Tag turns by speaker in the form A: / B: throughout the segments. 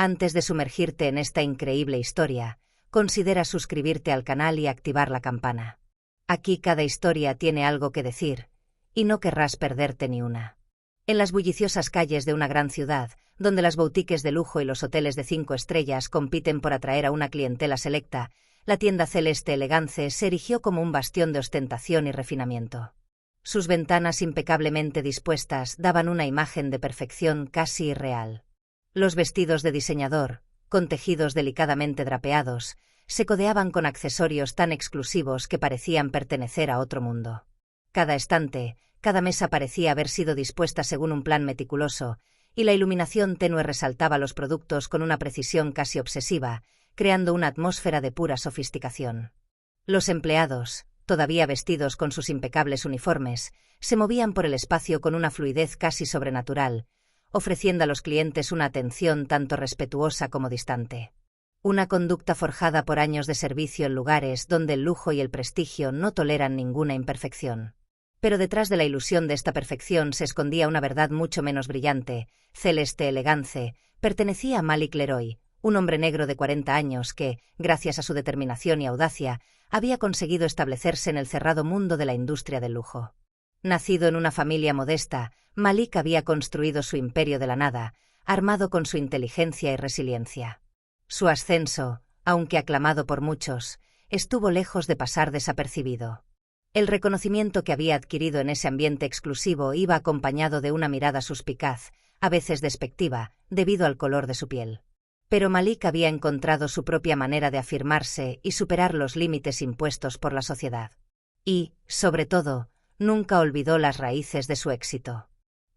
A: Antes de sumergirte en esta increíble historia, considera suscribirte al canal y activar la campana. Aquí cada historia tiene algo que decir, y no querrás perderte ni una. En las bulliciosas calles de una gran ciudad, donde las boutiques de lujo y los hoteles de 5 estrellas compiten por atraer a una clientela selecta, la tienda Celeste Elegance se erigió como un bastión de ostentación y refinamiento. Sus ventanas impecablemente dispuestas daban una imagen de perfección casi irreal. Los vestidos de diseñador, con tejidos delicadamente drapeados, se codeaban con accesorios tan exclusivos que parecían pertenecer a otro mundo. Cada estante, cada mesa parecía haber sido dispuesta según un plan meticuloso, y la iluminación tenue resaltaba los productos con una precisión casi obsesiva, creando una atmósfera de pura sofisticación. Los empleados, todavía vestidos con sus impecables uniformes, se movían por el espacio con una fluidez casi sobrenatural, ofreciendo a los clientes una atención tanto respetuosa como distante. Una conducta forjada por años de servicio en lugares donde el lujo y el prestigio no toleran ninguna imperfección. Pero detrás de la ilusión de esta perfección se escondía una verdad mucho menos brillante. Celeste Elegance pertenecía a Malik Leroy, un hombre negro de 40 años que, gracias a su determinación y audacia, había conseguido establecerse en el cerrado mundo de la industria del lujo. Nacido en una familia modesta, Malik había construido su imperio de la nada, armado con su inteligencia y resiliencia. Su ascenso, aunque aclamado por muchos, estuvo lejos de pasar desapercibido. El reconocimiento que había adquirido en ese ambiente exclusivo iba acompañado de una mirada suspicaz, a veces despectiva, debido al color de su piel. Pero Malik había encontrado su propia manera de afirmarse y superar los límites impuestos por la sociedad. Y, sobre todo, nunca olvidó las raíces de su éxito.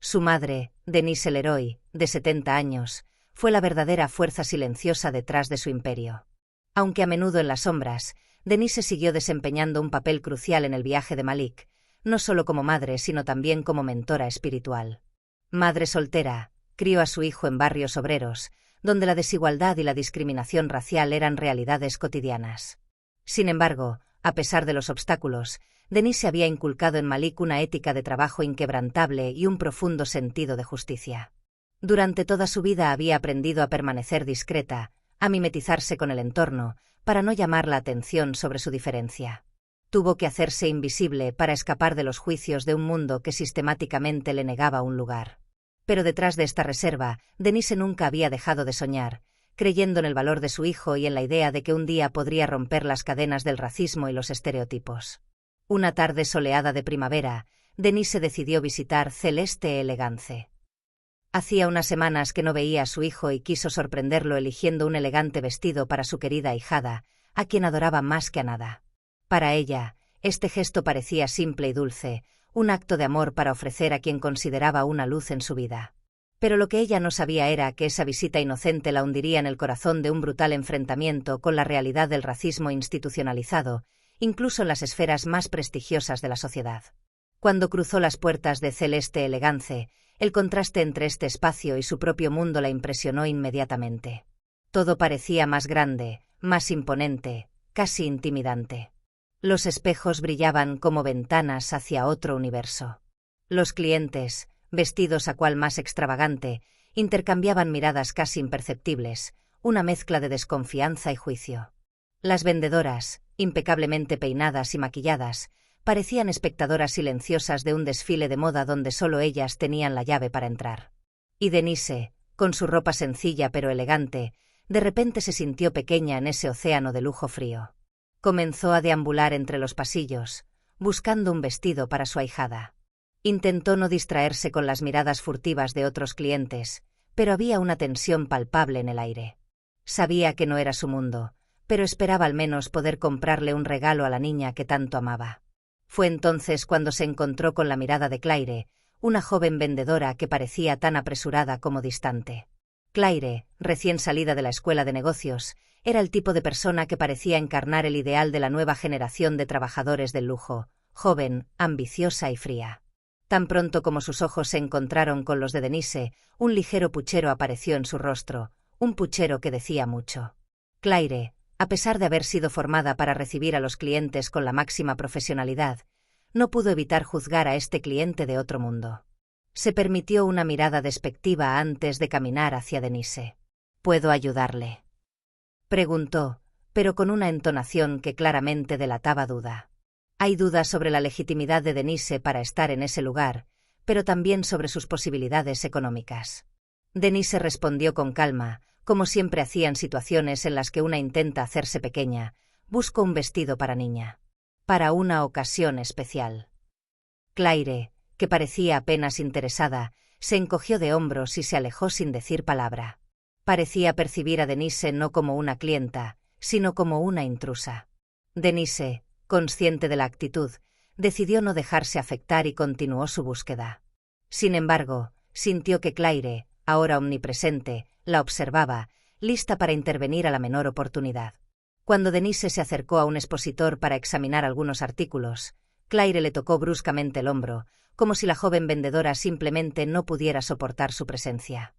A: Su madre, Denise Leroy, de 70 años, fue la verdadera fuerza silenciosa detrás de su imperio. Aunque a menudo en las sombras, Denise siguió desempeñando un papel crucial en el viaje de Malik, no solo como madre sino también como mentora espiritual. Madre soltera, crió a su hijo en barrios obreros, donde la desigualdad y la discriminación racial eran realidades cotidianas. Sin embargo, a pesar de los obstáculos, Denise había inculcado en Malik una ética de trabajo inquebrantable y un profundo sentido de justicia. Durante toda su vida había aprendido a permanecer discreta, a mimetizarse con el entorno, para no llamar la atención sobre su diferencia. Tuvo que hacerse invisible para escapar de los juicios de un mundo que sistemáticamente le negaba un lugar. Pero detrás de esta reserva, Denise nunca había dejado de soñar, creyendo en el valor de su hijo y en la idea de que un día podría romper las cadenas del racismo y los estereotipos. Una tarde soleada de primavera, Denise decidió visitar Celeste Elegance. Hacía unas semanas que no veía a su hijo y quiso sorprenderlo eligiendo un elegante vestido para su querida ahijada, a quien adoraba más que a nada. Para ella, este gesto parecía simple y dulce, un acto de amor para ofrecer a quien consideraba una luz en su vida. Pero lo que ella no sabía era que esa visita inocente la hundiría en el corazón de un brutal enfrentamiento con la realidad del racismo institucionalizado, incluso en las esferas más prestigiosas de la sociedad. Cuando cruzó las puertas de Celeste Elegance, el contraste entre este espacio y su propio mundo la impresionó inmediatamente. Todo parecía más grande, más imponente, casi intimidante. Los espejos brillaban como ventanas hacia otro universo. Los clientes, vestidos a cual más extravagante, intercambiaban miradas casi imperceptibles, una mezcla de desconfianza y juicio. Las vendedoras, impecablemente peinadas y maquilladas, parecían espectadoras silenciosas de un desfile de moda donde solo ellas tenían la llave para entrar. Y Denise, con su ropa sencilla pero elegante, de repente se sintió pequeña en ese océano de lujo frío. Comenzó a deambular entre los pasillos, buscando un vestido para su ahijada. Intentó no distraerse con las miradas furtivas de otros clientes, pero había una tensión palpable en el aire. Sabía que no era su mundo, pero esperaba al menos poder comprarle un regalo a la niña que tanto amaba. Fue entonces cuando se encontró con la mirada de Claire, una joven vendedora que parecía tan apresurada como distante. Claire, recién salida de la escuela de negocios, era el tipo de persona que parecía encarnar el ideal de la nueva generación de trabajadores del lujo, joven, ambiciosa y fría. Tan pronto como sus ojos se encontraron con los de Denise, un ligero puchero apareció en su rostro, un puchero que decía mucho. Claire, a pesar de haber sido formada para recibir a los clientes con la máxima profesionalidad, no pudo evitar juzgar a este cliente de otro mundo. Se permitió una mirada despectiva antes de caminar hacia Denise. ¿Puedo ayudarle?, preguntó, pero con una entonación que claramente delataba duda. Hay dudas sobre la legitimidad de Denise para estar en ese lugar, pero también sobre sus posibilidades económicas. Denise respondió con calma, como siempre hacía en situaciones en las que una intenta hacerse pequeña: busco un vestido para niña. Para una ocasión especial. Claire, que parecía apenas interesada, se encogió de hombros y se alejó sin decir palabra. Parecía percibir a Denise no como una clienta, sino como una intrusa. Denise, consciente de la actitud, decidió no dejarse afectar y continuó su búsqueda. Sin embargo, sintió que Claire, ahora omnipresente, la observaba, lista para intervenir a la menor oportunidad. Cuando Denise se acercó a un expositor para examinar algunos artículos, Claire le tocó bruscamente el hombro, como si la joven vendedora simplemente no pudiera soportar su presencia.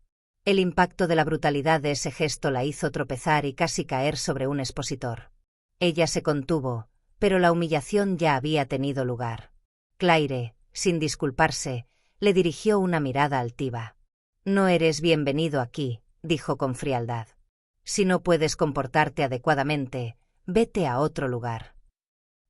A: El impacto de la brutalidad de ese gesto la hizo tropezar y casi caer sobre un expositor. Ella se contuvo, pero la humillación ya había tenido lugar. Claire, sin disculparse, le dirigió una mirada altiva. «No eres bienvenido aquí», dijo con frialdad. «Si no puedes comportarte adecuadamente, vete a otro lugar».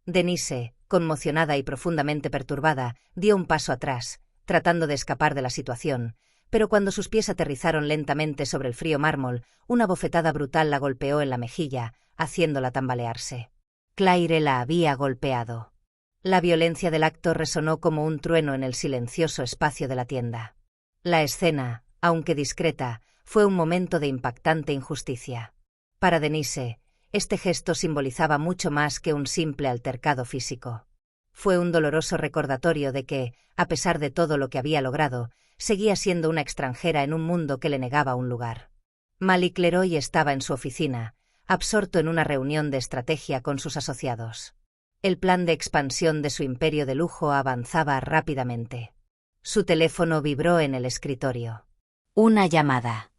A: Denise, conmocionada y profundamente perturbada, dio un paso atrás, tratando de escapar de la situación, pero cuando sus pies aterrizaron lentamente sobre el frío mármol, una bofetada brutal la golpeó en la mejilla, haciéndola tambalearse. Claire la había golpeado. La violencia del acto resonó como un trueno en el silencioso espacio de la tienda. La escena, aunque discreta, fue un momento de impactante injusticia. Para Denise, este gesto simbolizaba mucho más que un simple altercado físico. Fue un doloroso recordatorio de que, a pesar de todo lo que había logrado, seguía siendo una extranjera en un mundo que le negaba un lugar. Malik Leroy estaba en su oficina, absorto en una reunión de estrategia con sus asociados. El plan de expansión de su imperio de lujo avanzaba rápidamente. Su teléfono vibró en el escritorio. Una llamada.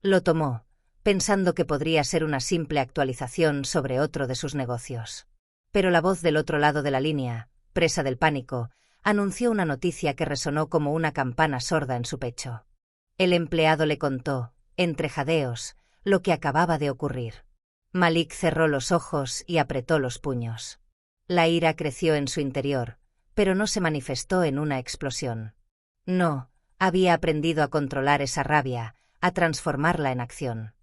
A: Lo tomó, pensando que podría ser una simple actualización sobre otro de sus negocios. Pero la voz del otro lado de la línea, presa del pánico, anunció una noticia que resonó como una campana sorda en su pecho. El empleado le contó, entre jadeos, lo que acababa de ocurrir. Malik cerró los ojos y apretó los puños. La ira creció en su interior, pero no se manifestó en una explosión. No, había aprendido a controlar esa rabia, a transformarla en acción.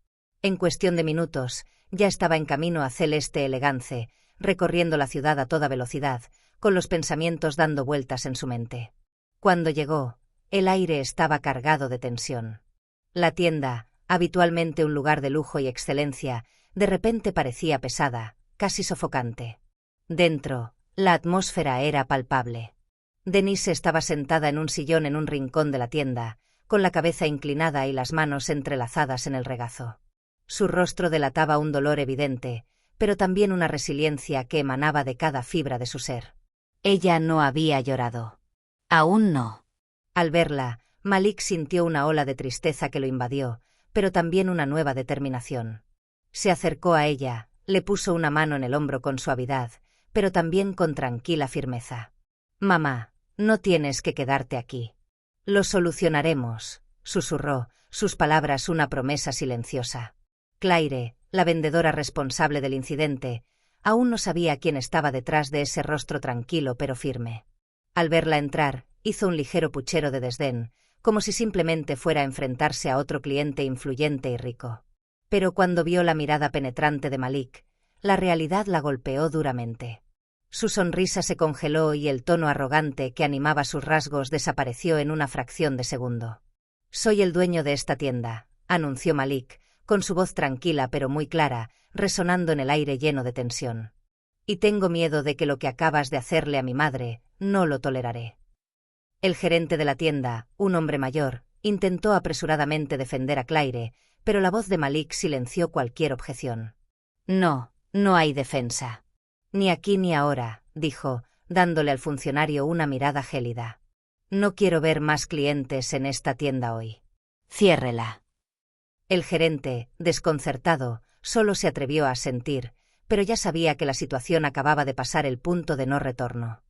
A: En cuestión de minutos, ya estaba en camino a Celeste Elegance, recorriendo la ciudad a toda velocidad, con los pensamientos dando vueltas en su mente. Cuando llegó, el aire estaba cargado de tensión. La tienda, habitualmente un lugar de lujo y excelencia, de repente parecía pesada, casi sofocante. Dentro, la atmósfera era palpable. Denise estaba sentada en un sillón en un rincón de la tienda, con la cabeza inclinada y las manos entrelazadas en el regazo. Su rostro delataba un dolor evidente, pero también una resiliencia que emanaba de cada fibra de su ser. Ella no había llorado. Aún no. Al verla, Malik sintió una ola de tristeza que lo invadió, pero también una nueva determinación. Se acercó a ella, le puso una mano en el hombro con suavidad, pero también con tranquila firmeza. «Mamá, no tienes que quedarte aquí. Lo solucionaremos», susurró, sus palabras una promesa silenciosa. Claire, la vendedora responsable del incidente, aún no sabía quién estaba detrás de ese rostro tranquilo pero firme. Al verla entrar, hizo un ligero puchero de desdén, como si simplemente fuera a enfrentarse a otro cliente influyente y rico. Pero cuando vio la mirada penetrante de Malik, la realidad la golpeó duramente. Su sonrisa se congeló y el tono arrogante que animaba sus rasgos desapareció en una fracción de segundo. «Soy el dueño de esta tienda», anunció Malik, con su voz tranquila pero muy clara, resonando en el aire lleno de tensión. «Y tengo miedo de que lo que acabas de hacerle a mi madre, no lo toleraré». El gerente de la tienda, un hombre mayor, intentó apresuradamente defender a Claire, pero la voz de Malik silenció cualquier objeción. «No, no hay defensa. Ni aquí ni ahora», dijo, dándole al funcionario una mirada gélida. «No quiero ver más clientes en esta tienda hoy. Ciérrela». El gerente, desconcertado, solo se atrevió a asentir, pero ya sabía que la situación acababa de pasar el punto de no retorno.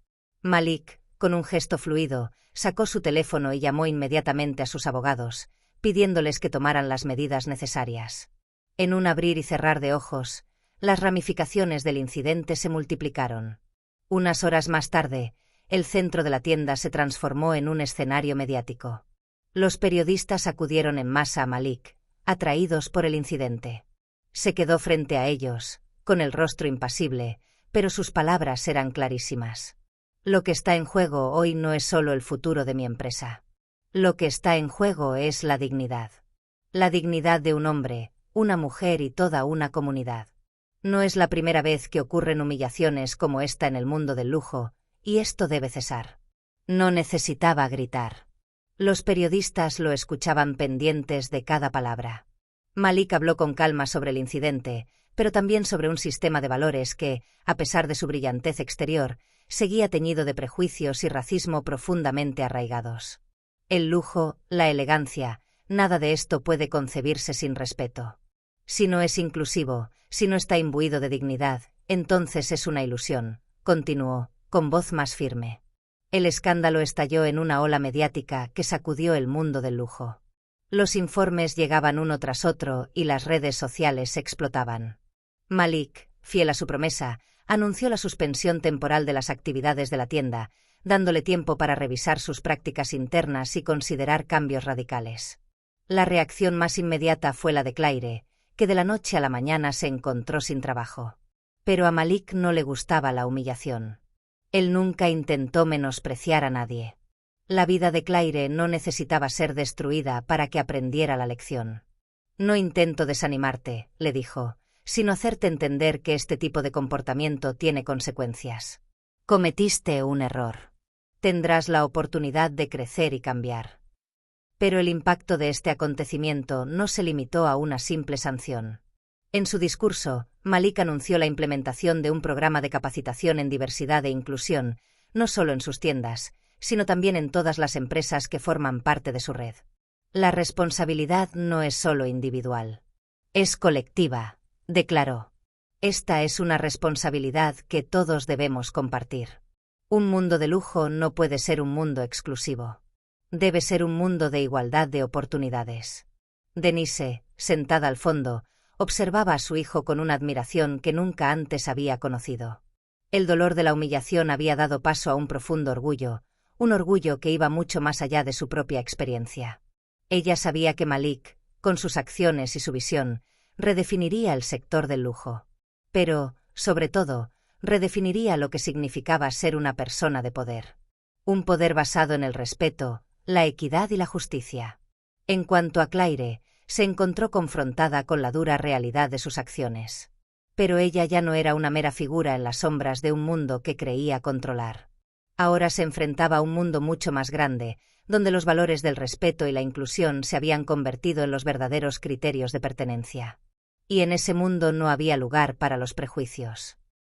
A: Malik, con un gesto fluido, sacó su teléfono y llamó inmediatamente a sus abogados, pidiéndoles que tomaran las medidas necesarias. En un abrir y cerrar de ojos, las ramificaciones del incidente se multiplicaron. Unas horas más tarde, el centro de la tienda se transformó en un escenario mediático. Los periodistas acudieron en masa a Malik, atraídos por el incidente. Se quedó frente a ellos, con el rostro impasible, pero sus palabras eran clarísimas. Lo que está en juego hoy no es solo el futuro de mi empresa. Lo que está en juego es la dignidad. La dignidad de un hombre, una mujer y toda una comunidad. No es la primera vez que ocurren humillaciones como esta en el mundo del lujo, y esto debe cesar. No necesitaba gritar. Los periodistas lo escuchaban pendientes de cada palabra. Malik habló con calma sobre el incidente, pero también sobre un sistema de valores que, a pesar de su brillantez exterior, seguía teñido de prejuicios y racismo profundamente arraigados. El lujo, la elegancia, nada de esto puede concebirse sin respeto. Si no es inclusivo, si no está imbuido de dignidad, entonces es una ilusión, continuó, con voz más firme. El escándalo estalló en una ola mediática que sacudió el mundo del lujo. Los informes llegaban uno tras otro y las redes sociales explotaban. Malik, fiel a su promesa, anunció la suspensión temporal de las actividades de la tienda, dándole tiempo para revisar sus prácticas internas y considerar cambios radicales. La reacción más inmediata fue la de Claire, que de la noche a la mañana se encontró sin trabajo. Pero a Malik no le gustaba la humillación. Él nunca intentó menospreciar a nadie. La vida de Claire no necesitaba ser destruida para que aprendiera la lección. No intento desanimarte, le dijo, sino hacerte entender que este tipo de comportamiento tiene consecuencias. Cometiste un error. Tendrás la oportunidad de crecer y cambiar. Pero el impacto de este acontecimiento no se limitó a una simple sanción. En su discurso, Malik anunció la implementación de un programa de capacitación en diversidad e inclusión, no solo en sus tiendas, sino también en todas las empresas que forman parte de su red. La responsabilidad no es solo individual. Es colectiva, declaró. Esta es una responsabilidad que todos debemos compartir. Un mundo de lujo no puede ser un mundo exclusivo. Debe ser un mundo de igualdad de oportunidades. Denise, sentada al fondo, observaba a su hijo con una admiración que nunca antes había conocido. El dolor de la humillación había dado paso a un profundo orgullo, un orgullo que iba mucho más allá de su propia experiencia. Ella sabía que Malik, con sus acciones y su visión, redefiniría el sector del lujo. Pero, sobre todo, redefiniría lo que significaba ser una persona de poder. Un poder basado en el respeto, la equidad y la justicia. En cuanto a Claire, se encontró confrontada con la dura realidad de sus acciones. Pero ella ya no era una mera figura en las sombras de un mundo que creía controlar. Ahora se enfrentaba a un mundo mucho más grande, donde los valores del respeto y la inclusión se habían convertido en los verdaderos criterios de pertenencia. Y en ese mundo no había lugar para los prejuicios.